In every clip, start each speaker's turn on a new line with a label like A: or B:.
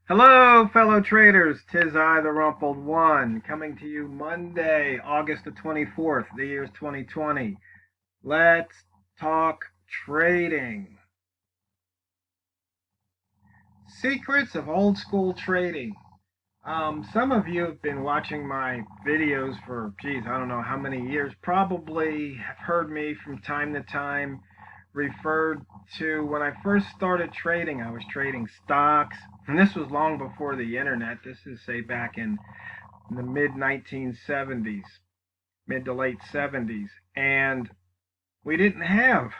A: Hello, fellow traders. 'Tis I, TheRumpledOne, coming to you Monday, August the 24th. The year's 2020. Let's talk trading. Secrets of old school trading. Some of you have been watching my videos for, geez, I don't know how many years. Probably have heard me from time to time referred to when I first started trading. I was trading stocks, and this was long before the internet. This is, say, back in the mid 1970s, mid to late 70s. And we didn't have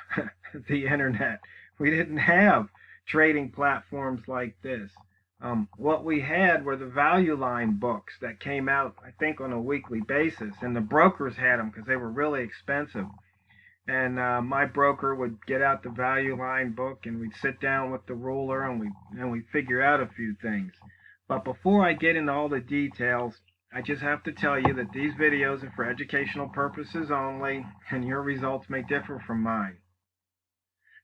A: the internet. We didn't have trading platforms like this. What we had were the value line books that came out, I think, on a weekly basis, and the brokers had them because they were really expensive. And my broker would get out the value line book, and we'd sit down with the ruler, and we'd figure out a few things. But before I get into all the details, I just have to tell you that these videos are for educational purposes only, and your results may differ from mine.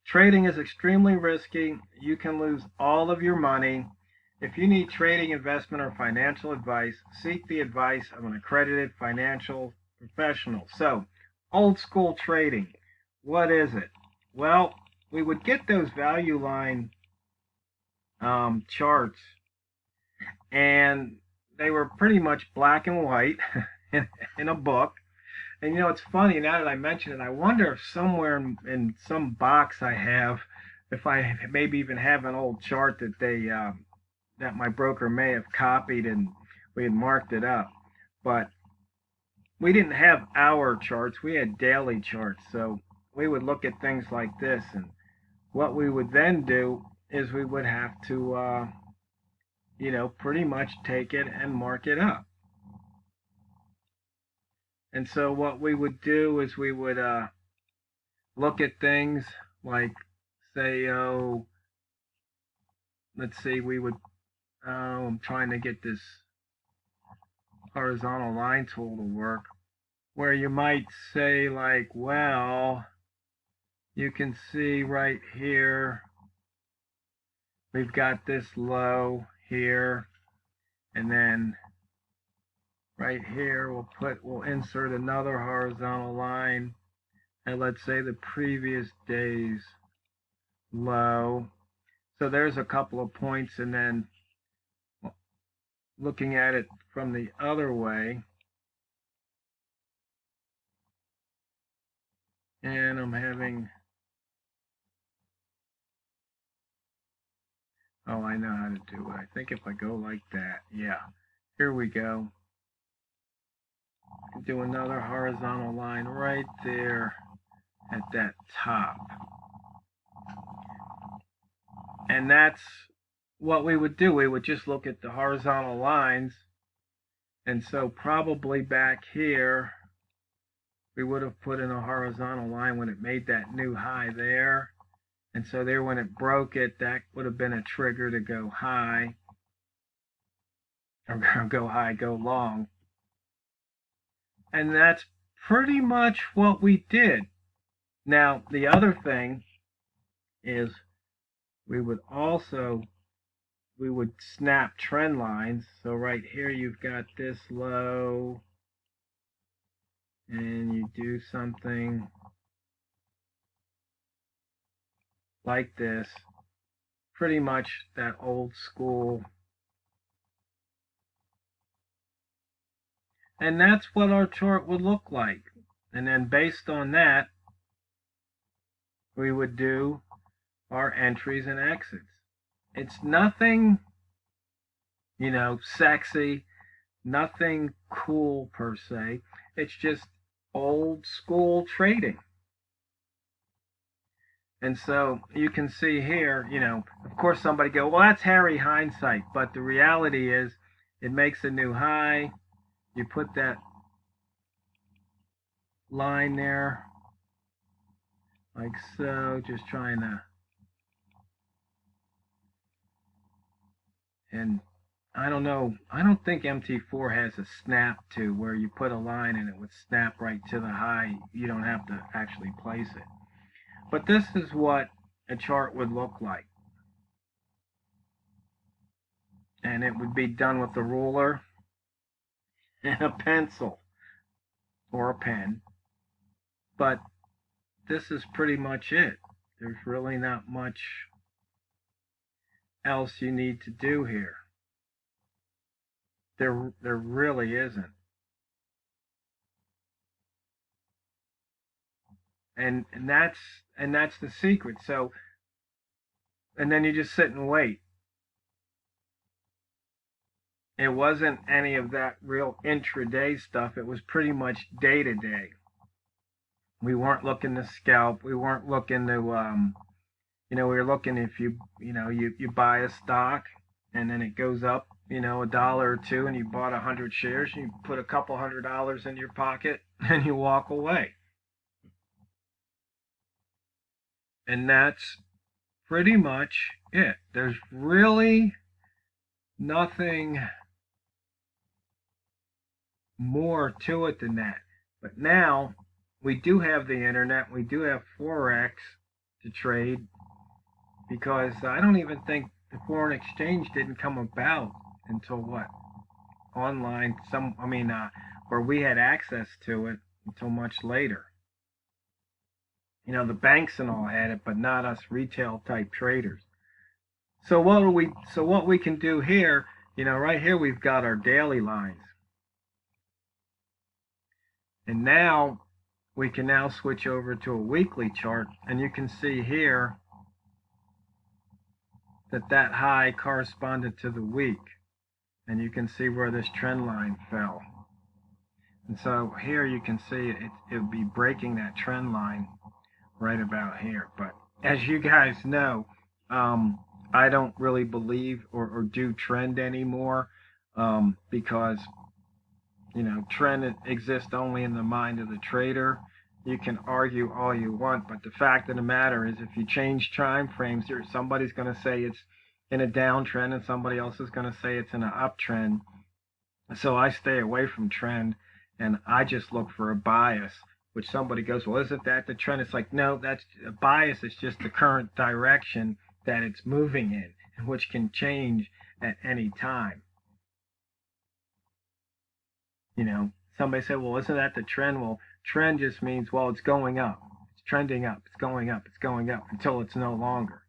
A: Trading is extremely risky. You can lose all of your money. If you need trading, investment, or financial advice, seek the advice of an accredited financial professional. So, old school trading, what is it? Well, we would get those value line charts, and they were pretty much black and white in a book. And it's funny now that I mention it. I wonder if somewhere in some box I have, if I maybe even have an old chart that my broker may have copied and we had marked it up. But we didn't have hour charts. We had daily charts. So we would look at things like this, and what we would then do is we would have to, pretty much take it and mark it up. And so what we would do is we would look at things like, say, let's see, we would, I'm trying to get this horizontal line tool to work, where you might say, like, well, you can see right here, we've got this low here, and then right here we'll insert another horizontal line, and let's say the previous day's low. So there's a couple of points, and then looking at it from the other way, and I'm having, oh, I know how to do it. I think if I go like that, yeah, here we go. Do another horizontal line right there at that top. And that's what we would do. We would just look at the horizontal lines. And so probably back here, we would have put in a horizontal line when it made that new high there. And so there, when it broke it, that would have been a trigger to go high. Or go high, go long. And that's pretty much what we did. Now, the other thing is we would snap trend lines. So right here you've got this low, and you do something like this, pretty much that old school. And that's what our chart would look like. And then based on that, we would do our entries and exits. It's nothing, sexy, nothing cool per se. It's just old school trading. And so you can see here, of course somebody go, well, that's hairy hindsight. But the reality is it makes a new high. You put that line there like so, just trying to, and I don't know, I don't think MT4 has a snap to where you put a line and it would snap right to the high. You don't have to actually place it. But this is what a chart would look like. and it would be done with a ruler and a pencil or a pen. But this is pretty much it. There's really not much else you need to do here. There really isn't. And that's the secret. So, and then you just sit and wait. It wasn't any of that real intraday stuff. It was pretty much day to day. We weren't looking to scalp. We weren't looking to, we were looking if you buy a stock and then it goes up, $1 or $2, and you bought 100 shares, and you put a couple $100 in your pocket and you walk away. And that's pretty much it. There's really nothing more to it than that. But now we do have the internet. We do have Forex to trade, because I don't even think the foreign exchange didn't come about until what? Online, where we had access to it until much later. The banks and all had it, but not us retail type traders. So what we can do here, right here we've got our daily lines. And now we can now switch over to a weekly chart, and you can see here that high corresponded to the week. And you can see where this trend line fell. And so here you can see it would be breaking that trend line right about here. But as you guys know, I don't really believe or do trend anymore, because trend exists only in the mind of the trader. You can argue all you want, but the fact of the matter is, if you change time frames, somebody's going to say it's in a downtrend and somebody else is going to say it's in an uptrend. So I stay away from trend, and I just look for a bias, which somebody goes, well, isn't that the trend? It's like, no, that's a bias. It's just the current direction that it's moving in, which can change at any time. Somebody said, well, isn't that the trend? Well, trend just means, well, it's going up. It's trending up. It's going up. It's going up until it's no longer.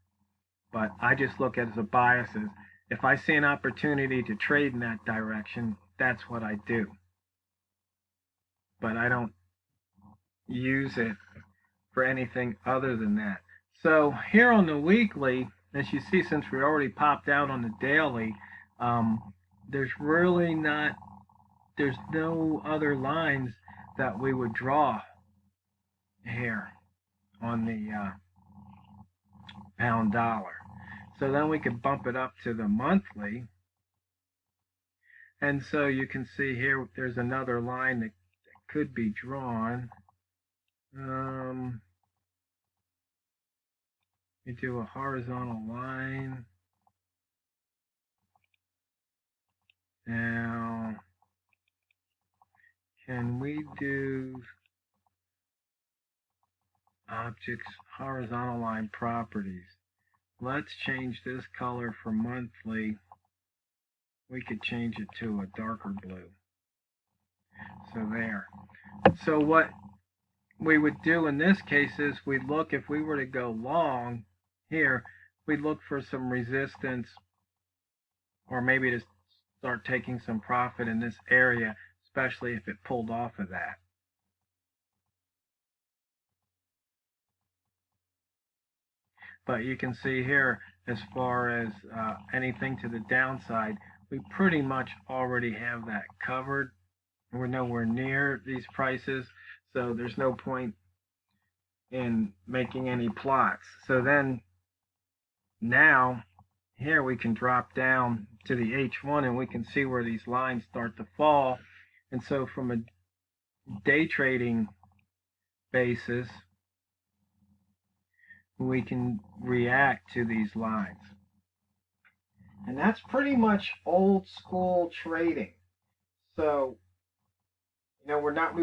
A: But I just look at it as a bias. As if I see an opportunity to trade in that direction, that's what I do. But I don't use it for anything other than that. So here on the weekly, as you see, since we already popped out on the daily, there's no other lines that we would draw here on the pound dollar. So then we could bump it up to the monthly. And so you can see here there's another line that could be drawn. You do a horizontal line. Now, can we do objects horizontal line properties? Let's change this color for monthly. We could change it to a darker blue. So there. So what we would do in this case is we'd look, if we were to go long here, we'd look for some resistance, or maybe to start taking some profit in this area, especially if it pulled off of that. But you can see here, as far as anything to the downside, we pretty much already have that covered. We're nowhere near these prices, so there's no point in making any plots. So then, now, here we can drop down to the H1 and we can see where these lines start to fall. And so from a day trading basis, we can react to these lines. And that's pretty much old school trading. So, we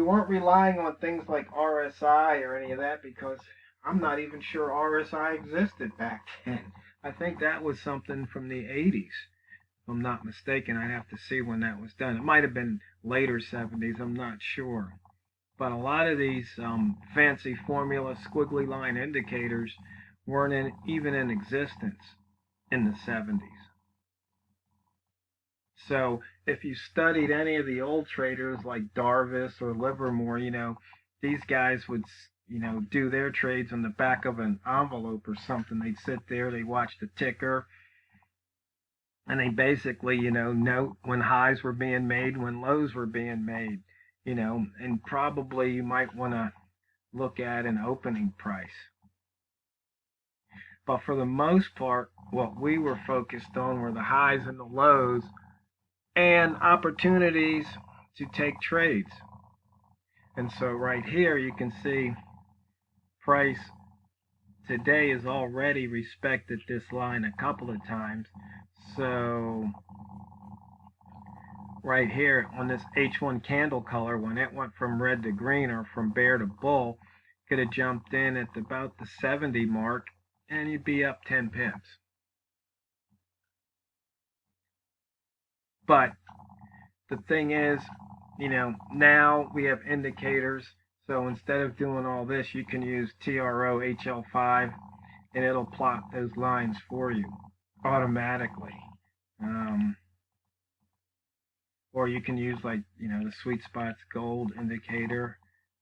A: weren't relying on things like RSI or any of that, because I'm not even sure RSI existed back then. I think that was something from the 80s I'm not mistaken. I'd have to see when that was done. It might have been later 70s. I'm not sure. But a lot of these fancy formula squiggly line indicators weren't even in existence in the 70s. So if you studied any of the old traders like Darvis or Livermore, these guys would, do their trades on the back of an envelope or something. They'd sit there, they watch the ticker, and they basically, note when highs were being made, when lows were being made, and probably you might want to look at an opening price. But for the most part, what we were focused on were the highs and the lows and opportunities to take trades. And so right here you can see price today has already respected this line a couple of times. So right here on this H1 candle color, when it went from red to green or from bear to bull, could have jumped in at about the 70 mark and you'd be up 10 pips. But the thing is, now we have indicators. So instead of doing all this, you can use TRO HL5 and it'll plot those lines for you automatically. Or you can use the sweet spots gold indicator.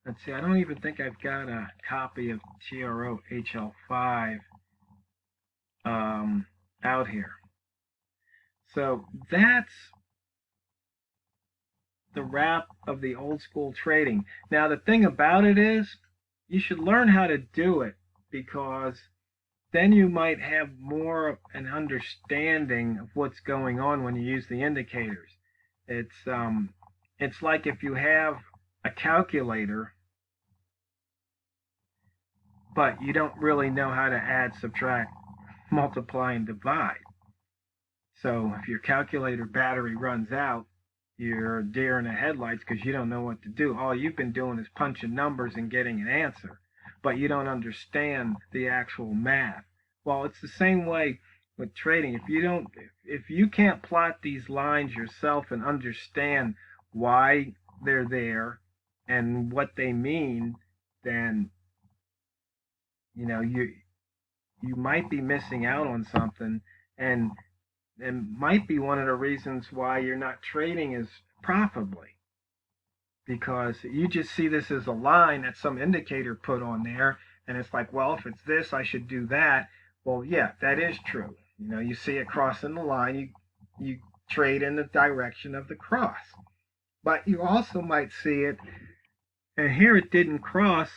A: Let's see, I don't even think I've got a copy of TRO HL5 out here. So that's the wrap of the old school trading. Now the thing about it is you should learn how to do it, because then you might have more of an understanding of what's going on when you use the indicators. It's like if you have a calculator but you don't really know how to add, subtract, multiply, and divide. So if your calculator battery runs out, you're a deer in the headlights because you don't know what to do. All you've been doing is punching numbers and getting an answer, but you don't understand the actual math. Well, it's the same way with trading. If you can't plot these lines yourself and understand why they're there and what they mean, then you might be missing out on something, and might be one of the reasons why you're not trading as profitably, because you just see this as a line that some indicator put on there, and it's like, well, if it's this, I should do that. Well, yeah, that is true. You see it crossing the line, you trade in the direction of the cross. But you also might see it, and here it didn't cross,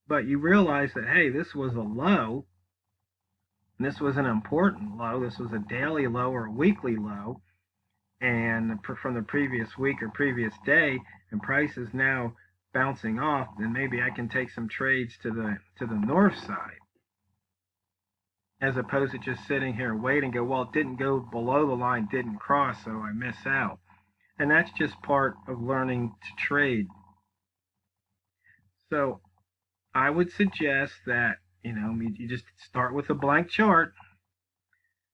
A: but you realize that, hey, this was a low, and this was an important low. This was a daily low or a weekly low, and from the previous week or previous day, and price is now bouncing off, then maybe I can take some trades to the north side, as opposed to just sitting here waiting, go, well, it didn't go below the line, didn't cross, so I miss out. And that's just part of learning to trade. So I would suggest that you just start with a blank chart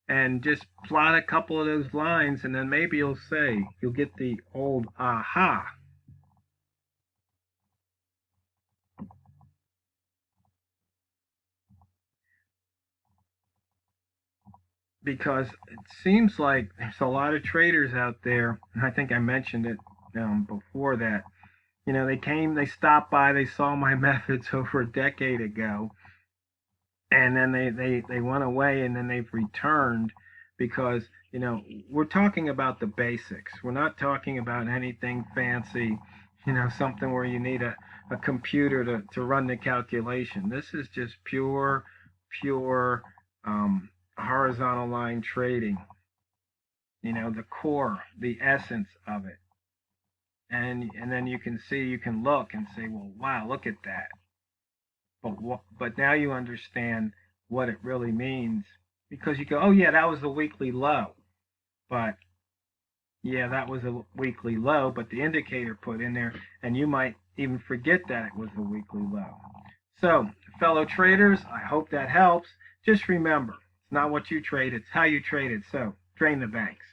A: and just plot a couple of those lines, and then maybe you'll get the old aha. Because it seems like there's a lot of traders out there, and I think I mentioned it before that, they stopped by, they saw my methods over a decade ago, and then they went away, and then they've returned, because we're talking about the basics. We're not talking about anything fancy, something where you need a computer to run the calculation. This is just pure horizontal line trading, the core, the essence of it. And then you can look and say, well, wow, look at that. But now you understand what it really means, because you go, oh yeah, that was a weekly low. But yeah, that was a weekly low, but the indicator put in there, and you might even forget that it was a weekly low. So, fellow traders, I hope that helps. Just remember, it's not what you trade, it's how you trade it. So, drain the banks.